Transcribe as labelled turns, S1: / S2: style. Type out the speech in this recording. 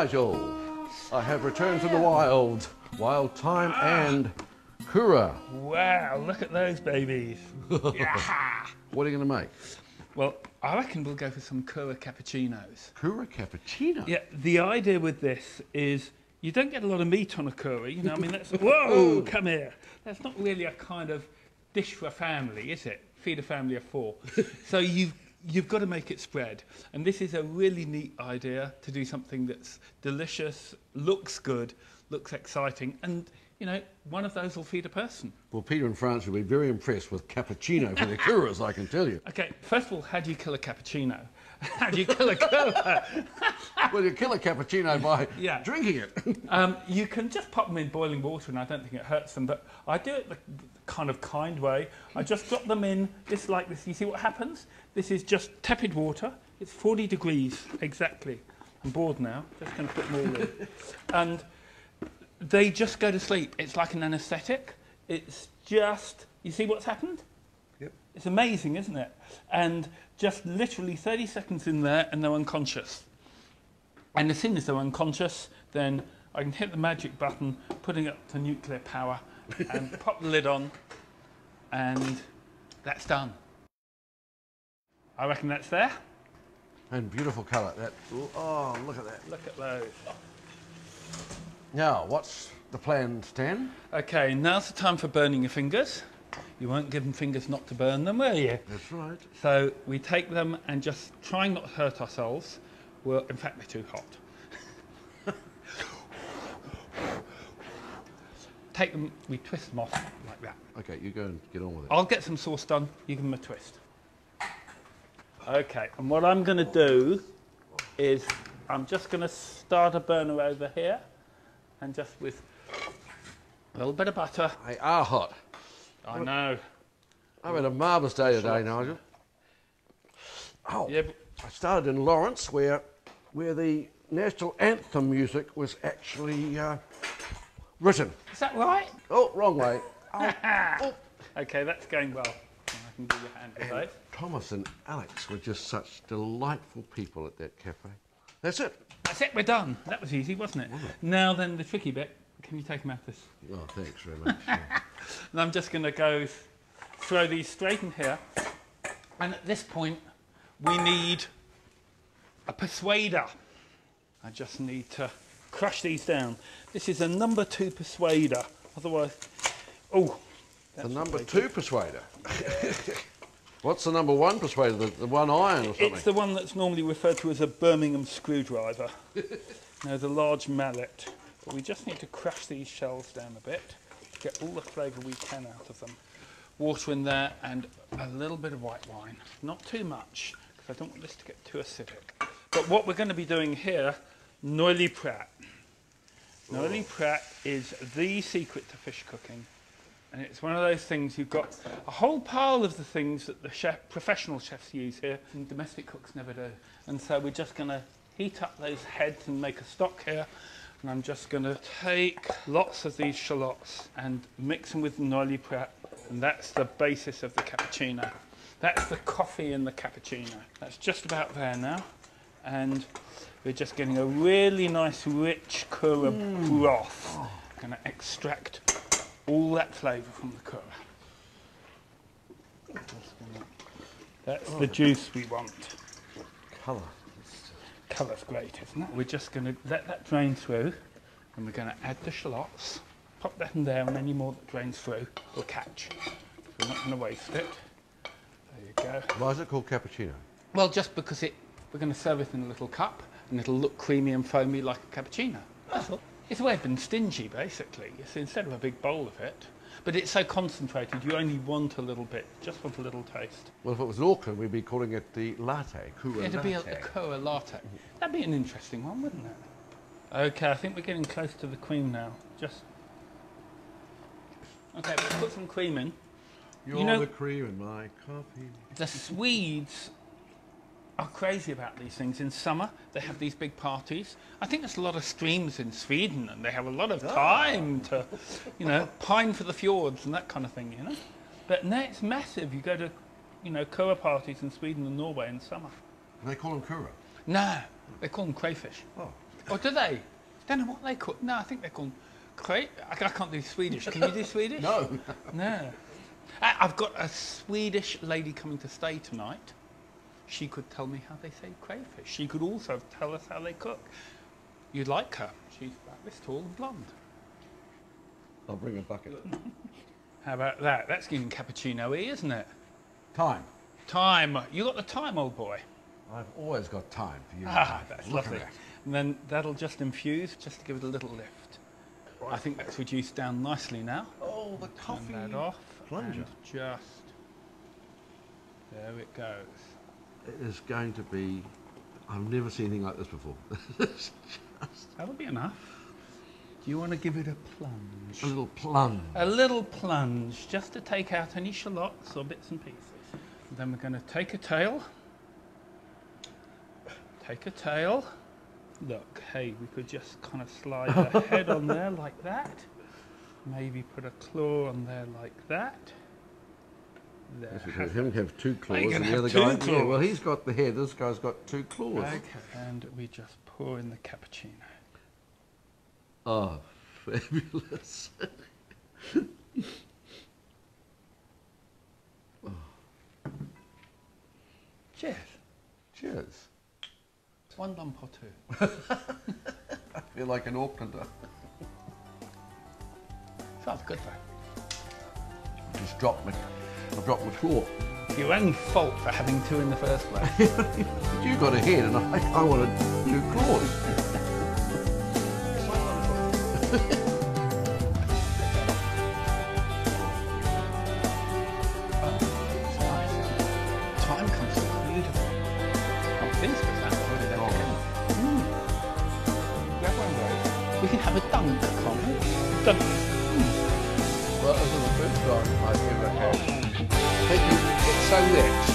S1: Nigel, I have returned from the wild. Wild time and koura.
S2: Wow, look at those babies. Yeah.
S1: What are you going to make?
S2: Well, I reckon we'll go for some koura cappuccinos.
S1: Koura cappuccino?
S2: Yeah, the idea with this is you don't get a lot of meat on a koura, you know, I mean, that's, whoa, come here. That's not really a kind of dish for a family, is it? Feed a family of 4. So you've got to make it spread. And this is a really neat idea to do something that's delicious, looks good, looks exciting, and, you know, one of those will feed a person.
S1: Well, Peter and France will be very impressed with cappuccino for their kouras, I can tell you.
S2: Okay, first of all, how do you kill a cappuccino? How do you kill a koura?
S1: Well, you kill a cappuccino by drinking it.
S2: You can just pop them in boiling water, and I don't think it hurts them, but I do it the kind way. I just drop them in just like this. You see what happens? This is just tepid water. It's 40 degrees exactly. I'm bored now. Just going to put more in. And they just go to sleep. It's like an anaesthetic. It's just, you see what's happened?
S1: Yep.
S2: It's amazing, isn't it? And just literally 30 seconds in there and they're unconscious. And as soon as they're unconscious, then I can hit the magic button, putting up to nuclear power, and pop the lid on, and that's done. I reckon that's there.
S1: And beautiful colour. That. Oh, look at that.
S2: Look at those.
S1: Now, what's the plan, Stan?
S2: Okay, now's the time for burning your fingers. You won't give them fingers not to burn them, will you?
S1: That's right.
S2: So we take them and just trying not to hurt ourselves. Well, in fact, they're too hot. Take them, we twist them off like that.
S1: Okay, you go and get on with it.
S2: I'll get some sauce done, you give them a twist. Okay, and what I'm going to do is I'm just going to start a burner over here, and just with a little bit of butter.
S1: They are hot.
S2: I know.
S1: I've had a marvellous day today, Nigel. Oh,
S2: Yeah,
S1: I started in Lawrence, where the national anthem music was actually written.
S2: is that right?
S1: Oh, wrong way. Oh, oh.
S2: Okay, that's going well. I can give you a hand with those.
S1: Thomas and Alex were just such delightful people at that cafe. That's it.
S2: That's it, we're done. That was easy, wasn't it? Now then, the tricky bit. Can you take them out this?
S1: Oh, thanks very much.
S2: And I'm just going to go throw these straight in here. And at this point, we need a persuader. I just need to crush these down. This is a number 2 persuader. Otherwise, oh.
S1: The number 2 persuader. What's the number 1 persuader? The 1 iron or something?
S2: It's the one that's normally referred to as a Birmingham screwdriver. Now, the large mallet. But we just need to crush these shells down a bit, get all the flavour we can out of them. Water in there and a little bit of white wine. Not too much, because I don't want this to get too acidic. But what we're going to be doing here, Noilly Prat. Noilly Prat is the secret to fish cooking. And it's one of those things, you've got a whole pile of the things that the professional chefs use here, and domestic cooks never do. And so we're just going to heat up those heads and make a stock here. And I'm just going to take lots of these shallots and mix them with the Noilly Prat, and that's the basis of the cappuccino. That's the coffee in the cappuccino. That's just about there now. And we're just getting a really nice, rich koura broth. I'm going to extract all that flavour from the koura. That's the juice we want.
S1: Colour.
S2: Colour's great, isn't it? We're just going to let that drain through, and we're going to add the shallots. Pop that in there, and any more that drains through will catch. We're not going to waste it. There you go.
S1: Why is it called cappuccino?
S2: Well, just because we're going to serve it in a little cup, and it'll look creamy and foamy like a cappuccino. That's all. It's a way of being stingy, basically. It's instead of a big bowl of it. But it's so concentrated, you only want a little bit, just want a little taste.
S1: Well, if it was in Auckland, we'd be calling it the latte, koura latte.
S2: It'd be a koura latte. That'd be an interesting one, wouldn't it? Okay, I think we're getting close to the cream now. Okay, let's put some cream in.
S1: You're the cream in my coffee.
S2: The Swedes are crazy about these things. In summer, they have these big parties. I think there's a lot of streams in Sweden, and they have a lot of time to, you know, pine for the fjords and that kind of thing, you know. But no, it's massive. You go to, you know, koura parties in Sweden and Norway in summer.
S1: And they call them koura?
S2: No, they call them crayfish.
S1: Oh.
S2: Or do they? Don't know what they call. No, I think they're called crayfish. I can't do Swedish. Can you do Swedish?
S1: No.
S2: No. I've got a Swedish lady coming to stay tonight. She could tell me how they say crayfish. She could also tell us how they cook. You'd like her. She's about this tall and blonde.
S1: I'll bring a bucket.
S2: How about that? That's getting cappuccino-y, isn't it?
S1: Time.
S2: Time. You got the time, old boy.
S1: I've always got time for you.
S2: That's
S1: Look
S2: lovely.
S1: at that.
S2: And then that'll just infuse, just to give it a little lift. I think that's reduced down nicely now.
S1: Oh, the coffee
S2: Turn that off.
S1: plunger.
S2: And just there it goes.
S1: It is going to be. I've never seen anything like this before. It's just
S2: That'll be enough. Do you want to give it a plunge?
S1: a little plunge.
S2: A little plunge, just to take out any shallots or bits and pieces. And then we're going to take a tail. Take a tail. Look, hey, we could just kind of slide the head on there like that. Maybe put a claw on there like that. There.
S1: Yes, we him have two claws,
S2: you can
S1: and the
S2: have
S1: other
S2: two
S1: guy. Yeah,
S2: claws.
S1: well, he's got the head. This guy's got two claws.
S2: Okay, and we just pour in the cappuccino.
S1: Oh, fabulous!
S2: Cheers.
S1: Cheers.
S2: One lump or two.
S1: I feel like an Aucklander.
S2: Sounds good though.
S1: Just dropped me. I've dropped my claw.
S2: Your own fault for having two in the first place.
S1: You got a head, and I wanted two claws.
S2: Time comes so beautiful. I'm pleased with that. Put it out again. Grab one of those. We can have a dunk, can't we? Dunk.
S1: Well, this is the first time I've ever had. It's so rich.